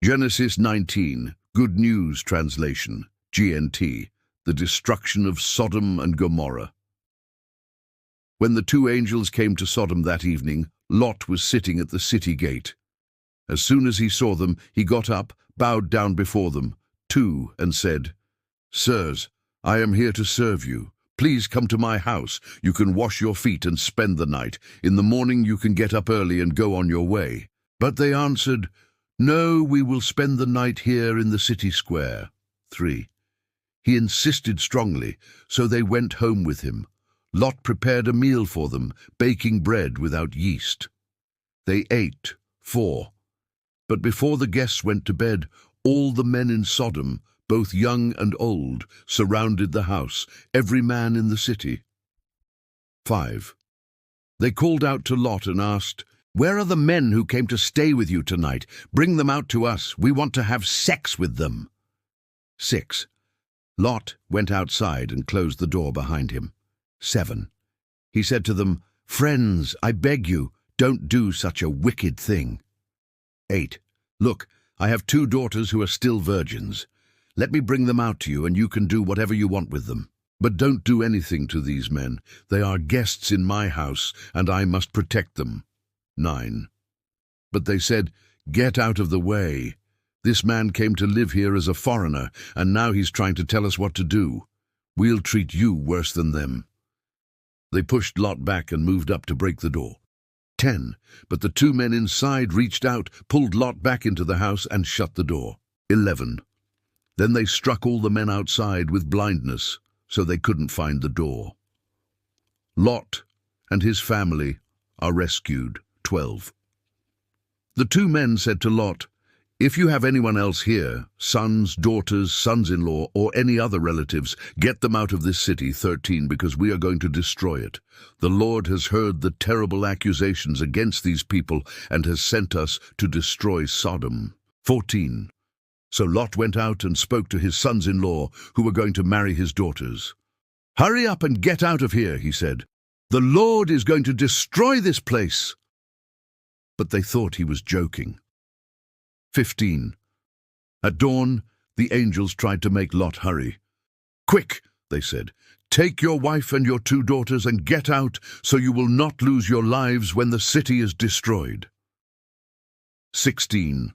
Genesis 19, Good News Translation, GNT, the destruction of Sodom and Gomorrah. When the two angels came to Sodom that evening, Lot was sitting at the city gate. As soon as he saw them, he got up, bowed down before them, and said, "Sirs, I am here to serve you. Please come to my house. You can wash your feet and spend the night. In the morning you can get up early and go on your way." But they answered, "No, we will spend the night here in the city square." 3. He insisted strongly, so they went home with him. Lot prepared a meal for them, baking bread without yeast. They ate. 4. But before the guests went to bed, all the men in Sodom, both young and old, surrounded the house, every man in the city. 5. They called out to Lot and asked, "Where are the men who came to stay with you tonight? Bring them out to us. We want to have sex with them." 6. Lot went outside and closed the door behind him. 7. He said to them, "Friends, I beg you, don't do such a wicked thing." 8. Look, I have 2 daughters who are still virgins. Let me bring them out to you, and you can do whatever you want with them. But don't do anything to these men. They are guests in my house, and I must protect them. 9. But they said, "Get out of the way. This man came to live here as a foreigner, and now he's trying to tell us what to do. We'll treat you worse than them." They pushed Lot back and moved up to break the door. 10. But the 2 men inside reached out, pulled Lot back into the house, and shut the door. 11. Then they struck all the men outside with blindness, so they couldn't find the door. Lot and his family are rescued. 12. The 2 men said to Lot, "If you have anyone else here, sons, daughters, sons-in-law, or any other relatives, get them out of this city." 13. Because we are going to destroy it. The Lord has heard the terrible accusations against these people and has sent us to destroy Sodom. 14. So Lot went out and spoke to his sons-in-law who were going to marry his daughters. "Hurry up and get out of here," he said. "The Lord is going to destroy this place." But they thought he was joking. 15. At dawn, the angels tried to make Lot hurry. "Quick," they said, "take your wife and your 2 daughters and get out, so you will not lose your lives when the city is destroyed." 16.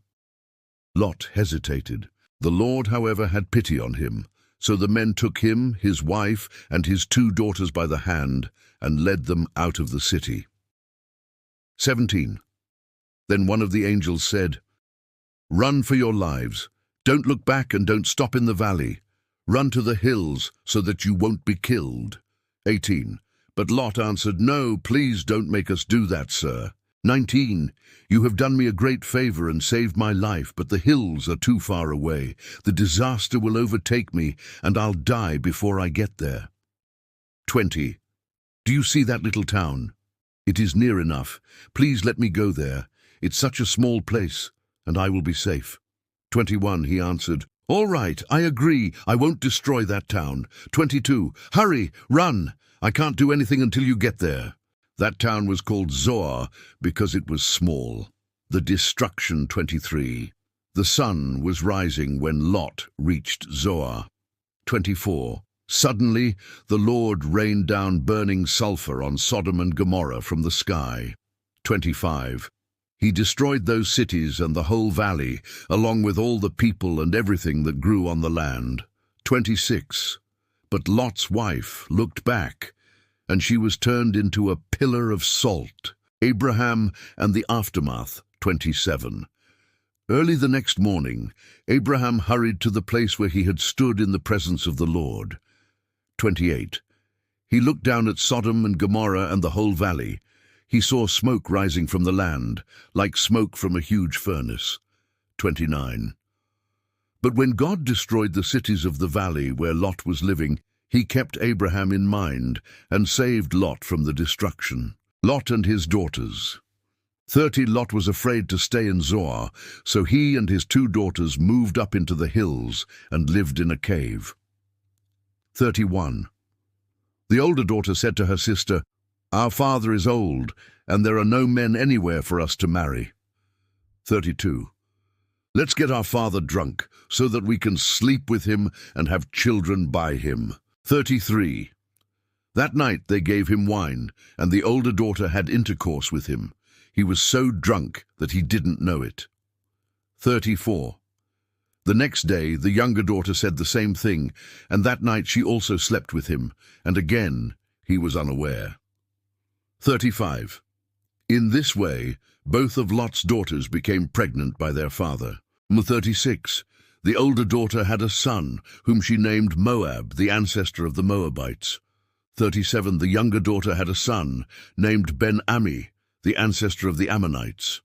Lot hesitated. The Lord, however, had pity on him, so the men took him, his wife, and his 2 daughters by the hand and led them out of the city. 17. Then one of the angels said, "Run for your lives. Don't look back and don't stop in the valley. Run to the hills so that you won't be killed." 18. But Lot answered, "No, please don't make us do that, sir." 19. You have done me a great favor and saved my life, but the hills are too far away. The disaster will overtake me, and I'll die before I get there. 20. Do you see that little town? It is near enough. Please let me go there. It's such a small place, and I will be safe. 21. He answered, "All right, I agree. I won't destroy that town." 22. Hurry, run. I can't do anything until you get there. That town was called Zoar because it was small. The destruction. 23. The sun was rising when Lot reached Zoar. 24. Suddenly, the Lord rained down burning sulfur on Sodom and Gomorrah from the sky. 25. He destroyed those cities and the whole valley, along with all the people and everything that grew on the land. 26. But Lot's wife looked back, and she was turned into a pillar of salt. Abraham and the aftermath. 27. Early the next morning, Abraham hurried to the place where he had stood in the presence of the Lord. 28. He looked down at Sodom and Gomorrah and the whole valley. He saw smoke rising from the land, like smoke from a huge furnace. 29. But when God destroyed the cities of the valley where Lot was living, he kept Abraham in mind and saved Lot from the destruction. Lot and his daughters. 30. Lot was afraid to stay in Zoar, so he and his 2 daughters moved up into the hills and lived in a cave. 31. The older daughter said to her sister, "Our father is old, and there are no men anywhere for us to marry." 32. Let's get our father drunk, so that we can sleep with him and have children by him. 33. That night they gave him wine, and the older daughter had intercourse with him. He was so drunk that he didn't know it. 34. The next day the younger daughter said the same thing, and that night she also slept with him, and again he was unaware. 35. In this way, both of Lot's daughters became pregnant by their father. 36. The older daughter had a son, whom she named Moab, the ancestor of the Moabites. 37. The younger daughter had a son, named Ben-Ammi, the ancestor of the Ammonites.